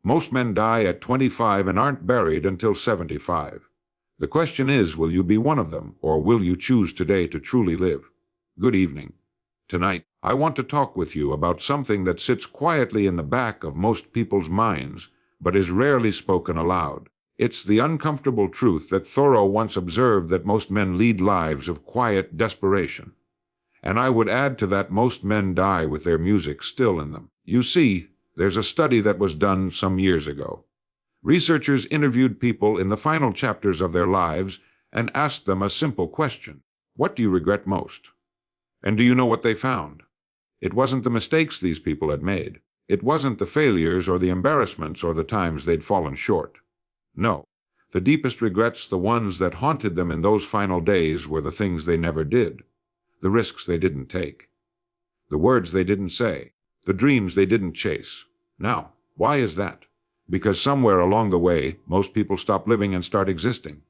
Most men die at 25 and aren't buried until 75. The question is, will you be one of them, or will you choose today to truly live? Good evening. Tonight, I want to talk with you about something that sits quietly in the back of most people's minds, but is rarely spoken aloud. It's the uncomfortable truth that Thoreau once observed, that most men lead lives of quiet desperation. And I would add to that, most men die with their music still in them. You see, there's a study that was done some years ago. Researchers interviewed people in the final chapters of their lives and asked them a simple question: what do you regret most? And do you know what they found? It wasn't the mistakes these people had made. It wasn't the failures or the embarrassments or the times they'd fallen short. No, the deepest regrets, the ones that haunted them in those final days, were the things they never did, the risks they didn't take, the words they didn't say, the dreams they didn't chase. Now, why is that? Because somewhere along the way, most people stop living and start existing.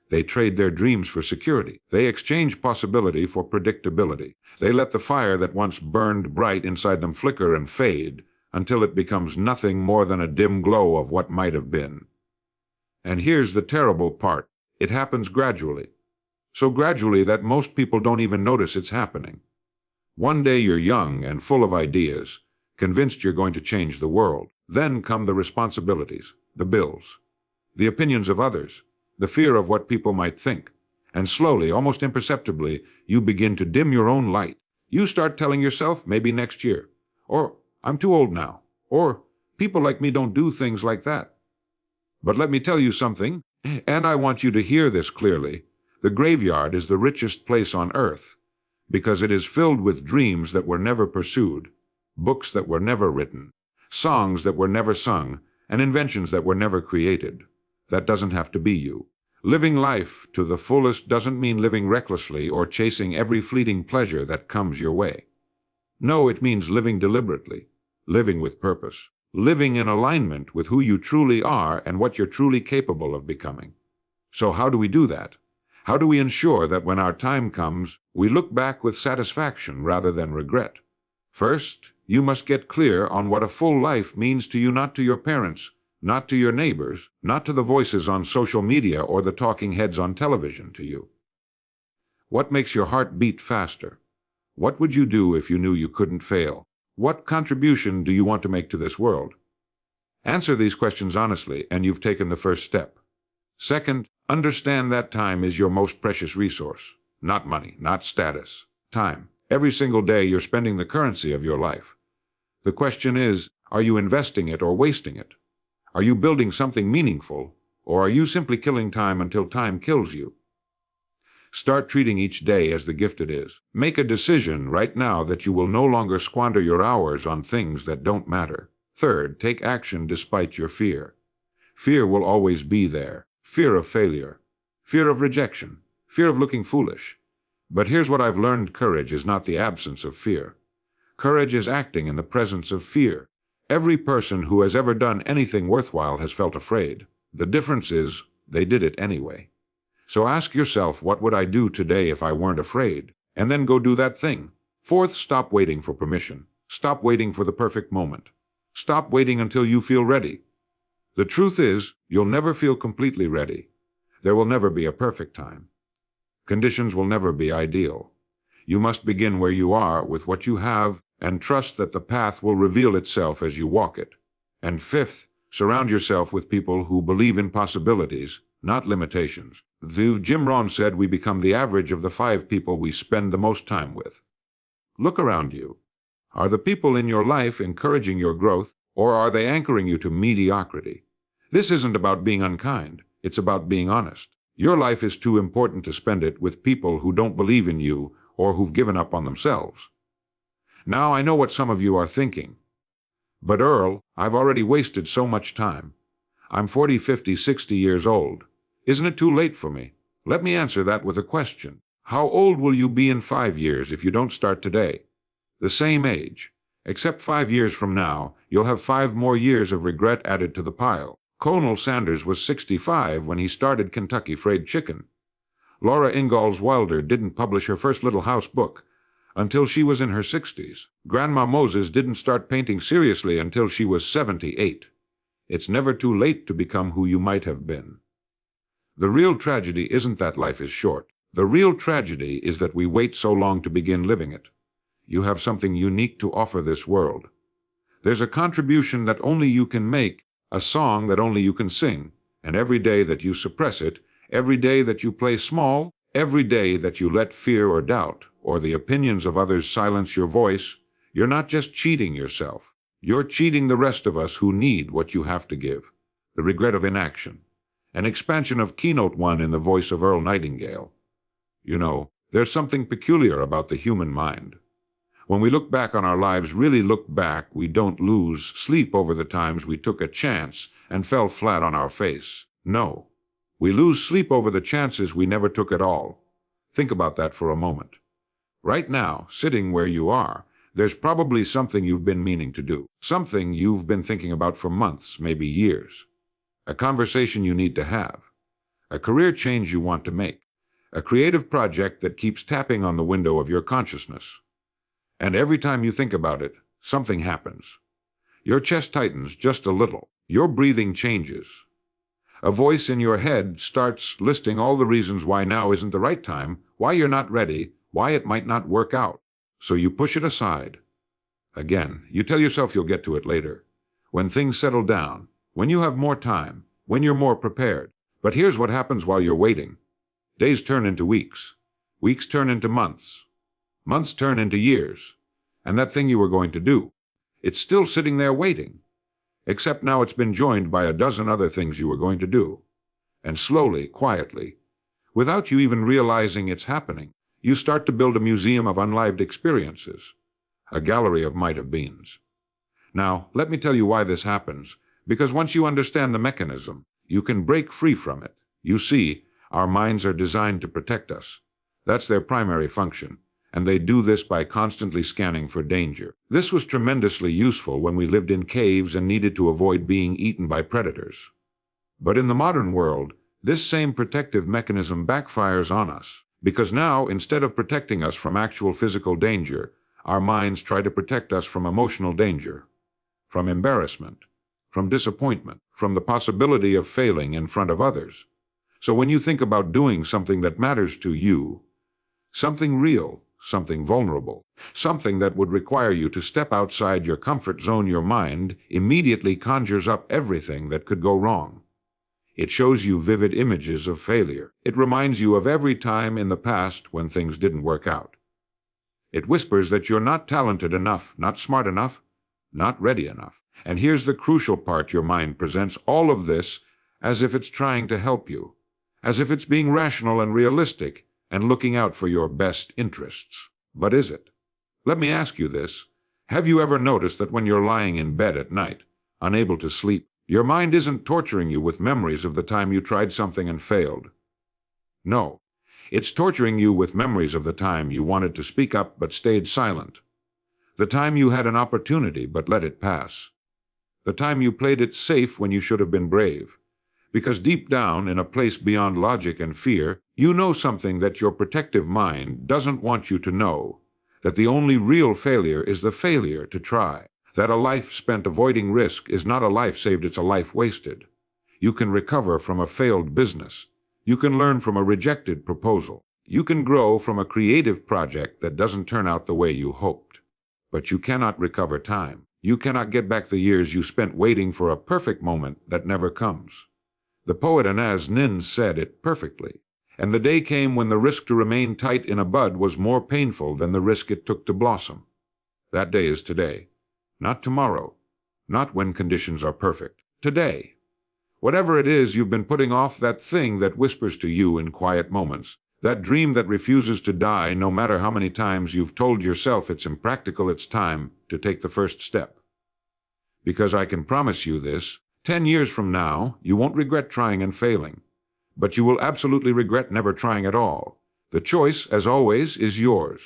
They trade their dreams for security. They exchange possibility for predictability. They let the fire that once burned bright inside them flicker and fade until it becomes nothing more than a dim glow of what might have been. And here's the terrible part. It happens gradually. So gradually that most people don't even notice it's happening. One day you're young and full of ideas, convinced you're going to change the world. Then come the responsibilities, the bills, the opinions of others, the fear of what people might think. And slowly, almost imperceptibly, you begin to dim your own light. You start telling yourself, maybe next year, or I'm too old now, or people like me don't do things like that. But let me tell you something, and I want you to hear this clearly. The graveyard is the richest place on earth, because it is filled with dreams that were never pursued, books that were never written, songs that were never sung, and inventions that were never created. That doesn't have to be you. Living life to the fullest doesn't mean living recklessly or chasing every fleeting pleasure that comes your way. No, it means living deliberately, living with purpose, living in alignment with who you truly are and what you're truly capable of becoming. So how do we do that? How do we ensure that when our time comes, we look back with satisfaction rather than regret? First, you must get clear on what a full life means to you, not to your parents, not to your neighbors, not to the voices on social media or the talking heads on television to you. What makes your heart beat faster? What would you do if you knew you couldn't fail? What contribution do you want to make to this world? Answer these questions honestly, and you've taken the first step. Second, understand that time is your most precious resource. Not money, not status. Time. Every single day you're spending the currency of your life. The question is, are you investing it or wasting it? Are you building something meaningful, or are you simply killing time until time kills you? Start treating each day as the gift it is. Make a decision right now that you will no longer squander your hours on things that don't matter. Third, take action despite your fear. Fear will always be there. Fear of failure, fear of rejection, fear of looking foolish. But here's what I've learned: courage is not the absence of fear. Courage is acting in the presence of fear. Every person who has ever done anything worthwhile has felt afraid. The difference is, they did it anyway. So ask yourself, what would I do today if I weren't afraid? And then go do that thing. Fourth, stop waiting for permission. Stop waiting for the perfect moment. Stop waiting until you feel ready. The truth is, you'll never feel completely ready. There will never be a perfect time. Conditions will never be ideal. You must begin where you are with what you have and trust that the path will reveal itself as you walk it. And fifth, surround yourself with people who believe in possibilities, not limitations. Jim Rohn said we become the average of the 5 people we spend the most time with. Look around you. Are the people in your life encouraging your growth, or are they anchoring you to mediocrity? This isn't about being unkind. It's about being honest. Your life is too important to spend it with people who don't believe in you or who've given up on themselves. Now, I know what some of you are thinking. But Earl, I've already wasted so much time. I'm 40, 50, 60 years old. Isn't it too late for me? Let me answer that with a question. How old will you be in 5 years if you don't start today? The same age. Except 5 years from now, you'll have 5 more years of regret added to the pile. Colonel Sanders was 65 when he started Kentucky Fried Chicken. Laura Ingalls Wilder didn't publish her first Little House book until she was in her 60s. Grandma Moses didn't start painting seriously until she was 78. It's never too late to become who you might have been. The real tragedy isn't that life is short. The real tragedy is that we wait so long to begin living it. You have something unique to offer this world. There's a contribution that only you can make, a song that only you can sing, and every day that you suppress it, every day that you play small, every day that you let fear or doubt or the opinions of others silence your voice, you're not just cheating yourself. You're cheating the rest of us who need what you have to give. The Regret of Inaction. An expansion of Keynote 1 in the voice of Earl Nightingale. You know, there's something peculiar about the human mind. When we look back on our lives, really look back, we don't lose sleep over the times we took a chance and fell flat on our face. No. We lose sleep over the chances we never took at all. Think about that for a moment. Right now, sitting where you are, there's probably something you've been meaning to do. Something you've been thinking about for months, maybe years. A conversation you need to have. A career change you want to make. A creative project that keeps tapping on the window of your consciousness. And every time you think about it, something happens. Your chest tightens just a little. Your breathing changes. A voice in your head starts listing all the reasons why now isn't the right time, why you're not ready, why it might not work out. So you push it aside. Again, you tell yourself you'll get to it later. When things settle down, when you have more time, when you're more prepared. But here's what happens while you're waiting. Days turn into weeks. Weeks turn into months. Months turn into years. And that thing you were going to do, it's still sitting there waiting. Except now it's been joined by a dozen other things you were going to do. And slowly, quietly, without you even realizing it's happening, you start to build a museum of unlived experiences. A gallery of might-have-beens. Now, let me tell you why this happens, because once you understand the mechanism, you can break free from it. You see, our minds are designed to protect us. That's their primary function. And they do this by constantly scanning for danger. This was tremendously useful when we lived in caves and needed to avoid being eaten by predators. But in the modern world, this same protective mechanism backfires on us, because now, instead of protecting us from actual physical danger, our minds try to protect us from emotional danger, from embarrassment, from disappointment, from the possibility of failing in front of others. So when you think about doing something that matters to you, something real, something vulnerable, something that would require you to step outside your comfort zone, your mind immediately conjures up everything that could go wrong. It shows you vivid images of failure. It reminds you of every time in the past when things didn't work out. It whispers that you're not talented enough, not smart enough, not ready enough. And here's the crucial part: your mind presents all of this as if it's trying to help you, as if it's being rational and realistic, and looking out for your best interests. But is it? Let me ask you this. Have you ever noticed that when you're lying in bed at night, unable to sleep, your mind isn't torturing you with memories of the time you tried something and failed? No. It's torturing you with memories of the time you wanted to speak up but stayed silent. The time you had an opportunity but let it pass. The time you played it safe when you should have been brave. Because deep down, in a place beyond logic and fear, you know something that your protective mind doesn't want you to know, that the only real failure is the failure to try, that a life spent avoiding risk is not a life saved, it's a life wasted. You can recover from a failed business. You can learn from a rejected proposal. You can grow from a creative project that doesn't turn out the way you hoped. But you cannot recover time. You cannot get back the years you spent waiting for a perfect moment that never comes. The poet Anaz Nin said it perfectly. And the day came when the risk to remain tight in a bud was more painful than the risk it took to blossom. That day is today. Not tomorrow. Not when conditions are perfect. Today. Whatever it is you've been putting off, that thing that whispers to you in quiet moments, that dream that refuses to die no matter how many times you've told yourself it's impractical, it's time to take the first step. Because I can promise you this, 10 years from now, you won't regret trying and failing. But you will absolutely regret never trying at all. The choice, as always, is yours.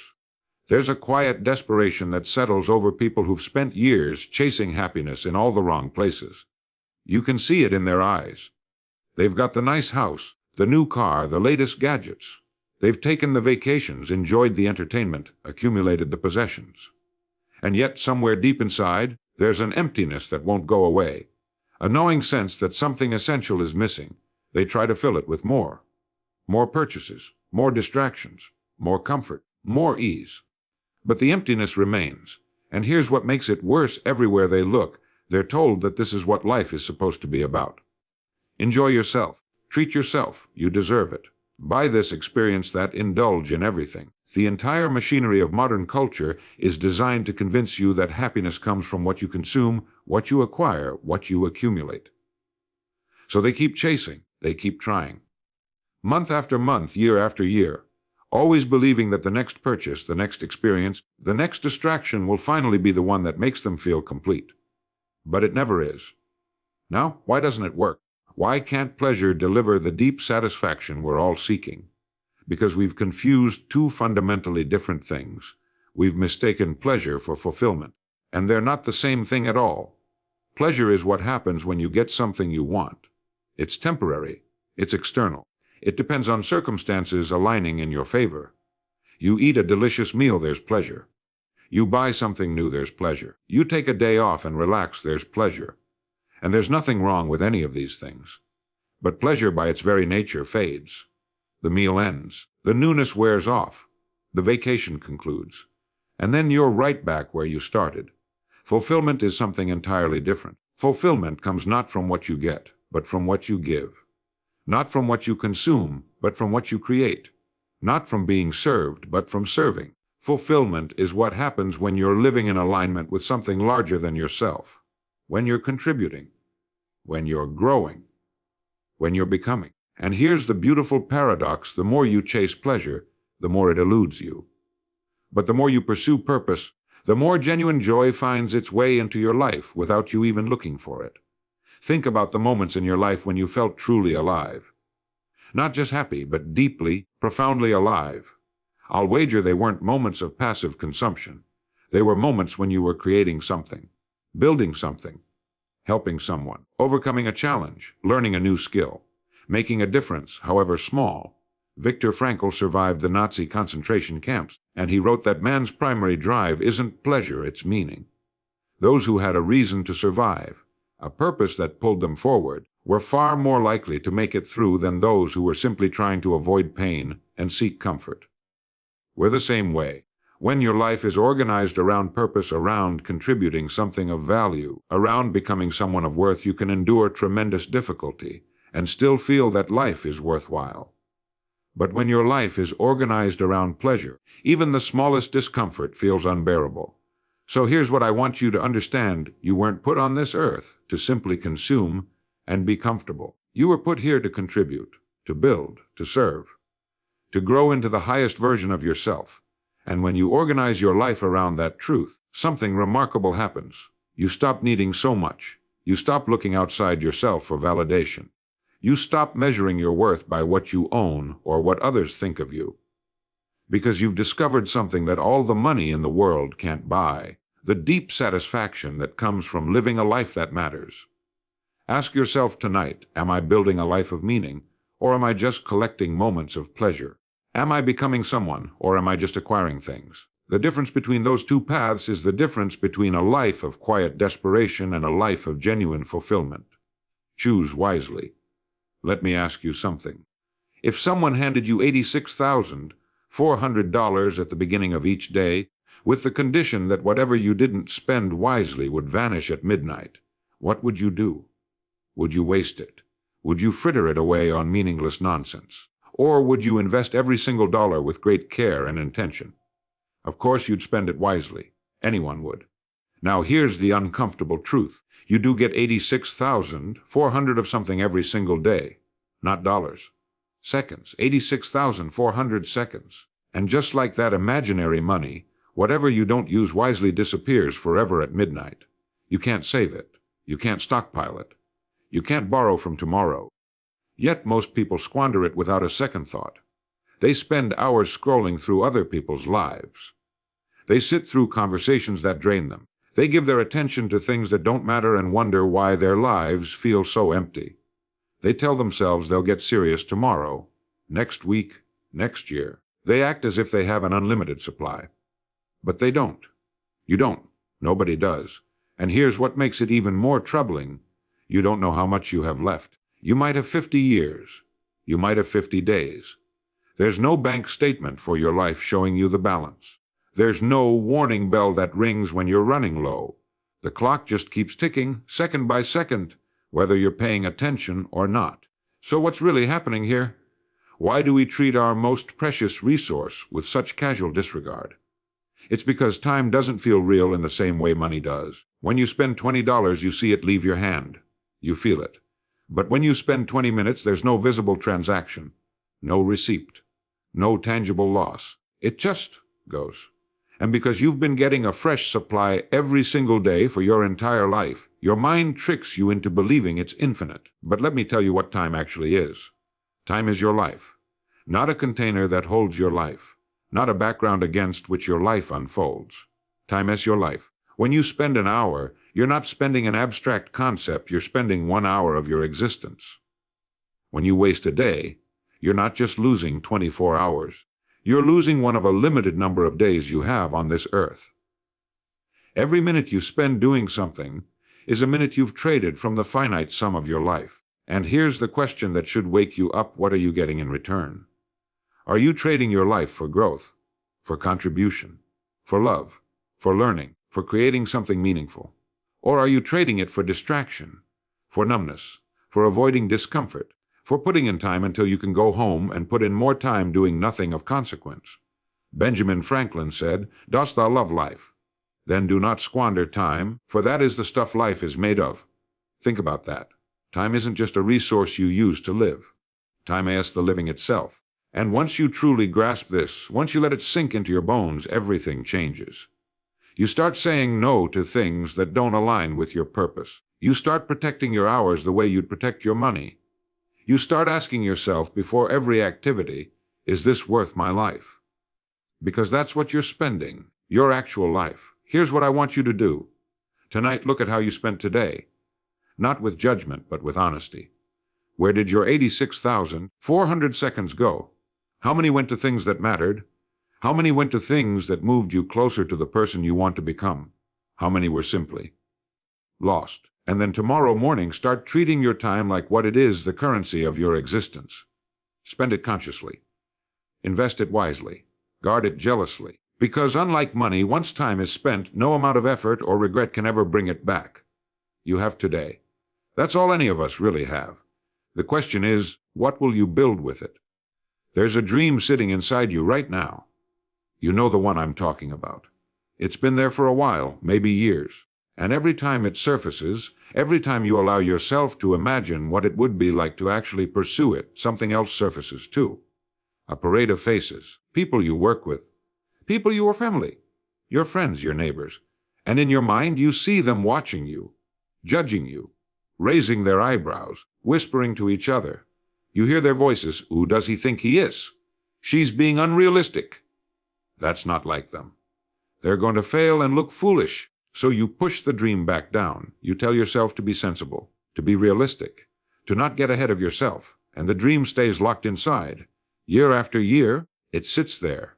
There's a quiet desperation that settles over people who've spent years chasing happiness in all the wrong places. You can see it in their eyes. They've got the nice house, the new car, the latest gadgets. They've taken the vacations, enjoyed the entertainment, accumulated the possessions. And yet, somewhere deep inside, there's an emptiness that won't go away. A gnawing sense that something essential is missing. They try to fill it with more. More purchases, more distractions, more comfort, more ease. But the emptiness remains. And here's what makes it worse: everywhere they look, they're told that this is what life is supposed to be about. Enjoy yourself. Treat yourself. You deserve it. Buy this, experience that, indulge in everything. The entire machinery of modern culture is designed to convince you that happiness comes from what you consume, what you acquire, what you accumulate. So they keep chasing, they keep trying. Month after month, year after year, always believing that the next purchase, the next experience, the next distraction will finally be the one that makes them feel complete. But it never is. Now, why doesn't it work? Why can't pleasure deliver the deep satisfaction we're all seeking? Because we've confused two fundamentally different things. We've mistaken pleasure for fulfillment, and they're not the same thing at all. Pleasure is what happens when you get something you want. It's temporary. It's external. It depends on circumstances aligning in your favor. You eat a delicious meal, there's pleasure. You buy something new, there's pleasure. You take a day off and relax, there's pleasure. And there's nothing wrong with any of these things. But pleasure by its very nature fades. The meal ends. The newness wears off. The vacation concludes. And then you're right back where you started. Fulfillment is something entirely different. Fulfillment comes not from what you get, but from what you give. Not from what you consume, but from what you create. Not from being served, but from serving. Fulfillment is what happens when you're living in alignment with something larger than yourself. When you're contributing. When you're growing. When you're becoming. And here's the beautiful paradox: the more you chase pleasure, the more it eludes you. But the more you pursue purpose, the more genuine joy finds its way into your life without you even looking for it. Think about the moments in your life when you felt truly alive. Not just happy, but deeply, profoundly alive. I'll wager they weren't moments of passive consumption. They were moments when you were creating something, building something, helping someone, overcoming a challenge, learning a new skill, making a difference, however small. Viktor Frankl survived the Nazi concentration camps, and he wrote that man's primary drive isn't pleasure, it's meaning. Those who had a reason to survive, a purpose that pulled them forward, were far more likely to make it through than those who were simply trying to avoid pain and seek comfort. We're the same way. When your life is organized around purpose, around contributing something of value, around becoming someone of worth, you can endure tremendous difficulty and still feel that life is worthwhile. But when your life is organized around pleasure, even the smallest discomfort feels unbearable. So here's what I want you to understand: you weren't put on this earth to simply consume and be comfortable. You were put here to contribute, to build, to serve, to grow into the highest version of yourself. And when you organize your life around that truth, something remarkable happens. You stop needing so much. You stop looking outside yourself for validation. You stop measuring your worth by what you own or what others think of you. Because you've discovered something that all the money in the world can't buy: the deep satisfaction that comes from living a life that matters. Ask yourself tonight, am I building a life of meaning, or am I just collecting moments of pleasure? Am I becoming someone, or am I just acquiring things? The difference between those two paths is the difference between a life of quiet desperation and a life of genuine fulfillment. Choose wisely. Let me ask you something. If someone handed you $86,400 at the beginning of each day, with the condition that whatever you didn't spend wisely would vanish at midnight, what would you do? Would you waste it? Would you fritter it away on meaningless nonsense? Or would you invest every single dollar with great care and intention? Of course you'd spend it wisely. Anyone would. Now here's the uncomfortable truth. You do get 86,400 of something every single day. Not dollars. Seconds. 86,400 seconds. And just like that imaginary money, whatever you don't use wisely disappears forever at midnight. You can't save it. You can't stockpile it. You can't borrow from tomorrow. Yet most people squander it without a second thought. They spend hours scrolling through other people's lives. They sit through conversations that drain them. They give their attention to things that don't matter and wonder why their lives feel so empty. They tell themselves they'll get serious tomorrow, next week, next year. They act as if they have an unlimited supply. But they don't. You don't. Nobody does. And here's what makes it even more troubling. You don't know how much you have left. You might have 50 years. You might have 50 days. There's no bank statement for your life showing you the balance. There's no warning bell that rings when you're running low. The clock just keeps ticking, second by second, whether you're paying attention or not. So what's really happening here? Why do we treat our most precious resource with such casual disregard? It's because time doesn't feel real in the same way money does. When you spend $20, you see it leave your hand. You feel it. But when you spend 20 minutes, there's no visible transaction, no receipt, no tangible loss. It just goes. And because you've been getting a fresh supply every single day for your entire life, your mind tricks you into believing it's infinite. But let me tell you what time actually is. Time is your life, not a container that holds your life, not a background against which your life unfolds. Time is your life. When you spend an hour, you're not spending an abstract concept, you're spending 1 hour of your existence. When you waste a day, you're not just losing 24 hours. You're losing one of a limited number of days you have on this earth. Every minute you spend doing something is a minute you've traded from the finite sum of your life. And here's the question that should wake you up: what are you getting in return? Are you trading your life for growth, for contribution, for love, for learning, for creating something meaningful? Or are you trading it for distraction, for numbness, for avoiding discomfort, for putting in time until you can go home and put in more time doing nothing of consequence? Benjamin Franklin said, "Dost thou love life? Then do not squander time, for that is the stuff life is made of." Think about that. Time isn't just a resource you use to live. Time is the living itself. And once you truly grasp this, once you let it sink into your bones, everything changes. You start saying no to things that don't align with your purpose. You start protecting your hours the way you'd protect your money. You start asking yourself before every activity, is this worth my life? Because that's what you're spending, your actual life. Here's what I want you to do. Tonight, look at how you spent today. Not with judgment, but with honesty. Where did your 86,400 seconds go? How many went to things that mattered? How many went to things that moved you closer to the person you want to become? How many were simply lost? And then tomorrow morning, start treating your time like what it is, the currency of your existence. Spend it consciously. Invest it wisely. Guard it jealously. Because unlike money, once time is spent, no amount of effort or regret can ever bring it back. You have today. That's all any of us really have. The question is, what will you build with it? There's a dream sitting inside you right now. You know the one I'm talking about. It's been there for a while, maybe years. And every time it surfaces, every time you allow yourself to imagine what it would be like to actually pursue it, something else surfaces too. A parade of faces, people you work with, people you are family, your friends, your neighbors. And in your mind, you see them watching you, judging you, raising their eyebrows, whispering to each other. You hear their voices. Who does he think he is? She's being unrealistic. That's not like them. They're going to fail and look foolish. So you push the dream back down. You tell yourself to be sensible, to be realistic, to not get ahead of yourself. And the dream stays locked inside. Year after year, it sits there,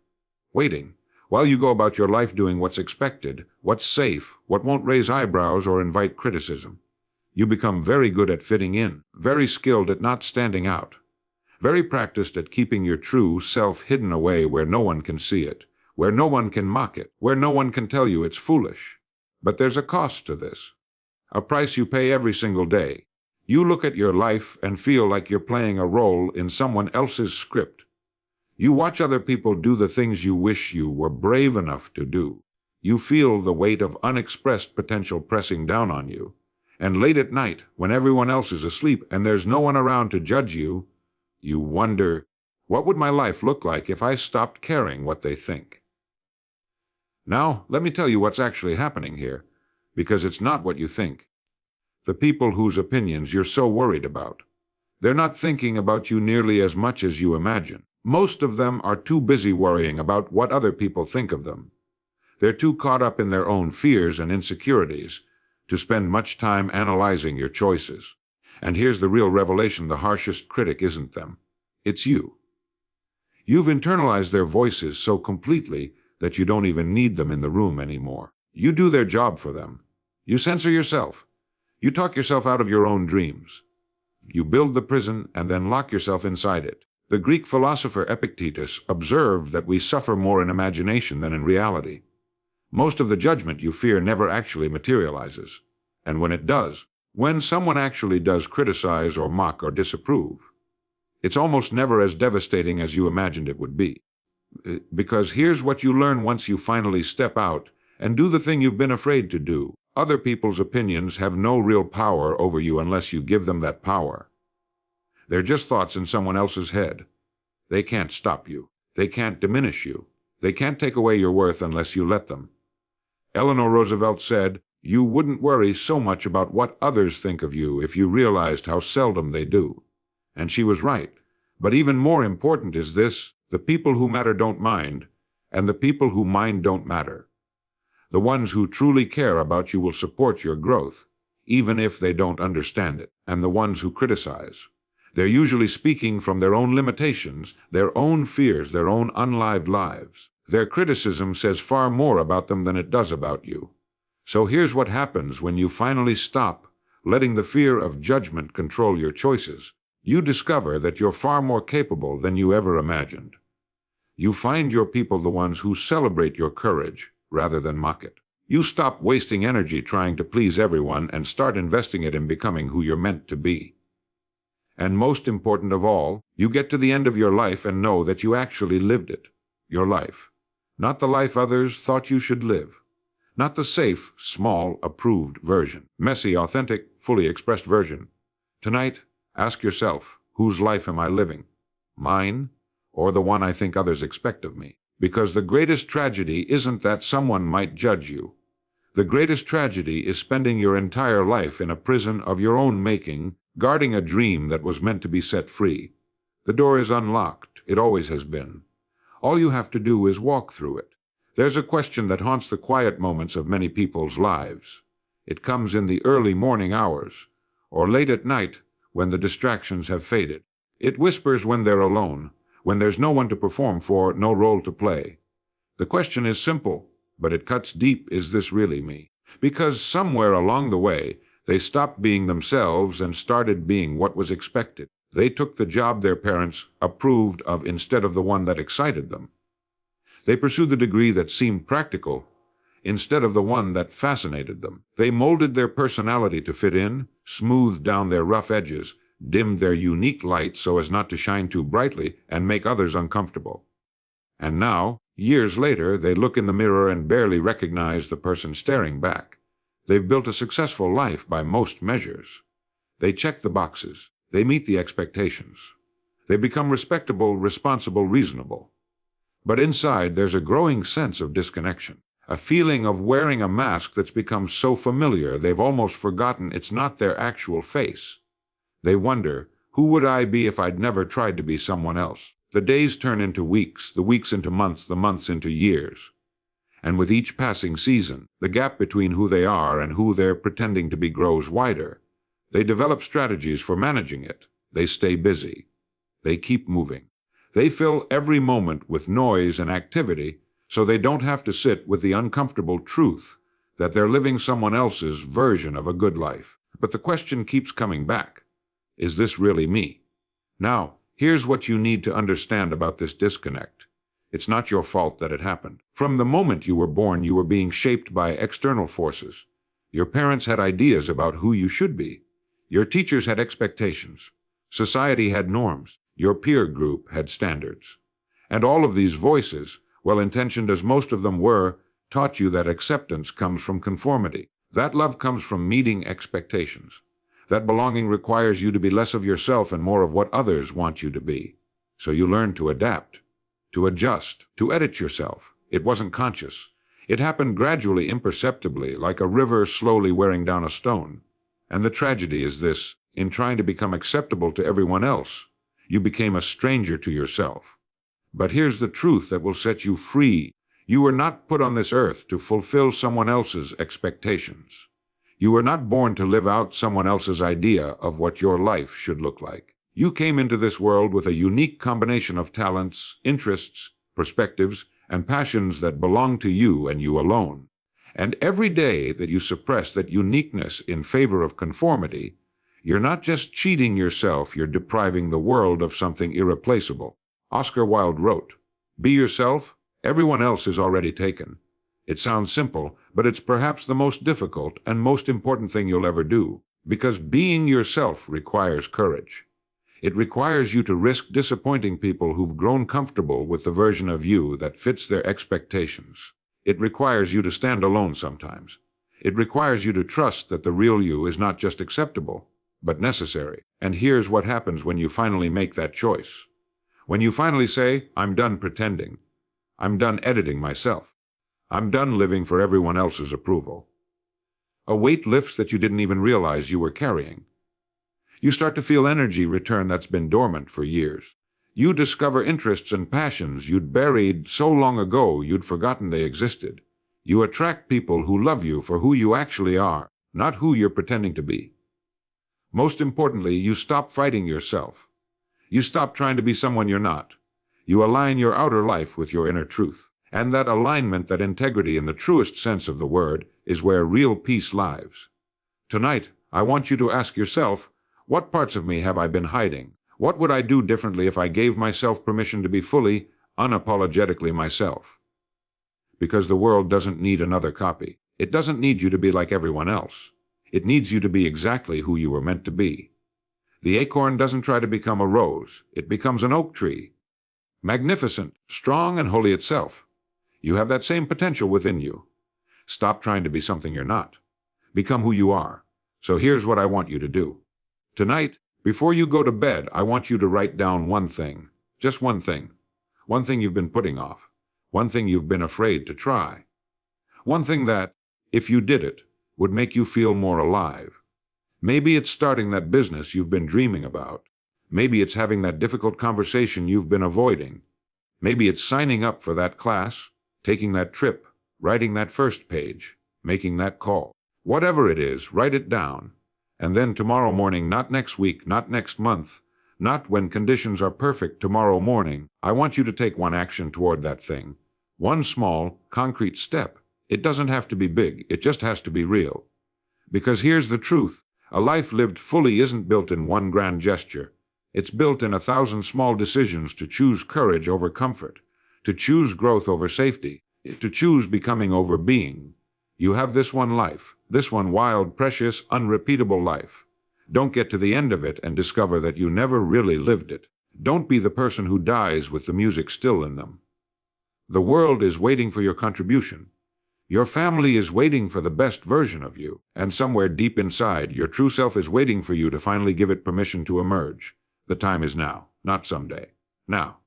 waiting, while you go about your life doing what's expected, what's safe, what won't raise eyebrows or invite criticism. You become very good at fitting in, very skilled at not standing out, very practiced at keeping your true self hidden away where no one can see it, where no one can mock it, where no one can tell you it's foolish. But there's a cost to this, a price you pay every single day. You look at your life and feel like you're playing a role in someone else's script. You watch other people do the things you wish you were brave enough to do. You feel the weight of unexpressed potential pressing down on you. And late at night, when everyone else is asleep and there's no one around to judge you, you wonder, what would my life look like if I stopped caring what they think? Now, let me tell you what's actually happening here, because it's not what you think. The people whose opinions you're so worried about, they're not thinking about you nearly as much as you imagine. Most of them are too busy worrying about what other people think of them. They're too caught up in their own fears and insecurities to spend much time analyzing your choices. And here's the real revelation: the harshest critic isn't them. It's you. You've internalized their voices so completely that you don't even need them in the room anymore. You do their job for them. You censor yourself. You talk yourself out of your own dreams. You build the prison and then lock yourself inside it. The Greek philosopher Epictetus observed that we suffer more in imagination than in reality. Most of the judgment you fear never actually materializes. And when it does, when someone actually does criticize or mock or disapprove, it's almost never as devastating as you imagined it would be. Because here's what you learn once you finally step out and do the thing you've been afraid to do. Other people's opinions have no real power over you unless you give them that power. They're just thoughts in someone else's head. They can't stop you. They can't diminish you. They can't take away your worth unless you let them. Eleanor Roosevelt said, "You wouldn't worry so much about what others think of you if you realized how seldom they do." And she was right. But even more important is this: the people who matter don't mind, and the people who mind don't matter. The ones who truly care about you will support your growth, even if they don't understand it. And the ones who criticize, they're usually speaking from their own limitations, their own fears, their own unlived lives. Their criticism says far more about them than it does about you. So here's what happens when you finally stop letting the fear of judgment control your choices. You discover that you're far more capable than you ever imagined. You find your people the ones who celebrate your courage rather than mock it. You stop wasting energy trying to please everyone and start investing it in becoming who you're meant to be. And most important of all, you get to the end of your life and know that you actually lived it. Your life. Not the life others thought you should live. Not the safe, small, approved version. Messy, authentic, fully expressed version. Tonight, ask yourself, whose life am I living? Mine, or the one I think others expect of me? Because the greatest tragedy isn't that someone might judge you. The greatest tragedy is spending your entire life in a prison of your own making, guarding a dream that was meant to be set free. The door is unlocked. It always has been. All you have to do is walk through it. There's a question that haunts the quiet moments of many people's lives. It comes in the early morning hours, or late at night when the distractions have faded. It whispers when they're alone, when there's no one to perform for, no role to play. The question is simple, but it cuts deep. Is this really me? Because somewhere along the way, they stopped being themselves and started being what was expected. They took the job their parents approved of instead of the one that excited them. They pursued the degree that seemed practical instead of the one that fascinated them. They molded their personality to fit in, smoothed down their rough edges, dimmed their unique light so as not to shine too brightly and make others uncomfortable. And now, years later, they look in the mirror and barely recognize the person staring back. They've built a successful life by most measures. They check the boxes. They meet the expectations. They become respectable, responsible, reasonable. But inside, there's a growing sense of disconnection, a feeling of wearing a mask that's become so familiar they've almost forgotten it's not their actual face. They wonder, who would I be if I'd never tried to be someone else? The days turn into weeks, the weeks into months, the months into years. And with each passing season, the gap between who they are and who they're pretending to be grows wider. They develop strategies for managing it. They stay busy. They keep moving. They fill every moment with noise and activity so they don't have to sit with the uncomfortable truth that they're living someone else's version of a good life. But the question keeps coming back. Is this really me? Now, here's what you need to understand about this disconnect. It's not your fault that it happened. From the moment you were born, you were being shaped by external forces. Your parents had ideas about who you should be. Your teachers had expectations. Society had norms. Your peer group had standards. And all of these voices, well-intentioned as most of them were, taught you that acceptance comes from conformity. That love comes from meeting expectations. That belonging requires you to be less of yourself and more of what others want you to be. So you learn to adapt, to adjust, to edit yourself. It wasn't conscious. It happened gradually, imperceptibly, like a river slowly wearing down a stone. And the tragedy is this: in trying to become acceptable to everyone else, you became a stranger to yourself. But here's the truth that will set you free. You were not put on this earth to fulfill someone else's expectations. You were not born to live out someone else's idea of what your life should look like. You came into this world with a unique combination of talents, interests, perspectives, and passions that belong to you and you alone. And every day that you suppress that uniqueness in favor of conformity, you're not just cheating yourself, you're depriving the world of something irreplaceable. Oscar Wilde wrote, "Be yourself, everyone else is already taken." It sounds simple, but it's perhaps the most difficult and most important thing you'll ever do, because being yourself requires courage. It requires you to risk disappointing people who've grown comfortable with the version of you that fits their expectations. It requires you to stand alone sometimes. It requires you to trust that the real you is not just acceptable, but necessary. And here's what happens when you finally make that choice. When you finally say, "I'm done pretending. I'm done editing myself. I'm done living for everyone else's approval." A weight lifts that you didn't even realize you were carrying. You start to feel energy return that's been dormant for years. You discover interests and passions you'd buried so long ago you'd forgotten they existed. You attract people who love you for who you actually are, not who you're pretending to be. Most importantly, you stop fighting yourself. You stop trying to be someone you're not. You align your outer life with your inner truth. And that alignment, that integrity in the truest sense of the word, is where real peace lies. Tonight, I want you to ask yourself, what parts of me have I been hiding? What would I do differently if I gave myself permission to be fully, unapologetically myself? Because the world doesn't need another copy. It doesn't need you to be like everyone else. It needs you to be exactly who you were meant to be. The acorn doesn't try to become a rose. It becomes an oak tree. Magnificent, strong, and holy itself. You have that same potential within you. Stop trying to be something you're not. Become who you are. So here's what I want you to do. Tonight, before you go to bed, I want you to write down one thing. Just one thing. One thing you've been putting off. One thing you've been afraid to try. One thing that, if you did it, would make you feel more alive. Maybe it's starting that business you've been dreaming about. Maybe it's having that difficult conversation you've been avoiding. Maybe it's signing up for that class, taking that trip, writing that first page, making that call. Whatever it is, write it down. And then tomorrow morning, not next week, not next month, not when conditions are perfect tomorrow morning, I want you to take one action toward that thing. One small, concrete step. It doesn't have to be big, it just has to be real. Because here's the truth, a life lived fully isn't built in one grand gesture. It's built in 1,000 small decisions to choose courage over comfort, to choose growth over safety, to choose becoming over being. You have this one life, this one wild, precious, unrepeatable life. Don't get to the end of it and discover that you never really lived it. Don't be the person who dies with the music still in them. The world is waiting for your contribution. Your family is waiting for the best version of you, and somewhere deep inside, your true self is waiting for you to finally give it permission to emerge. The time is now, not someday. Now.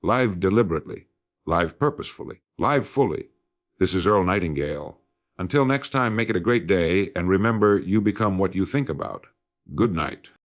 Live deliberately. Live purposefully. Live fully. This is Earl Nightingale. Until next time, make it a great day, and remember, you become what you think about. Good night.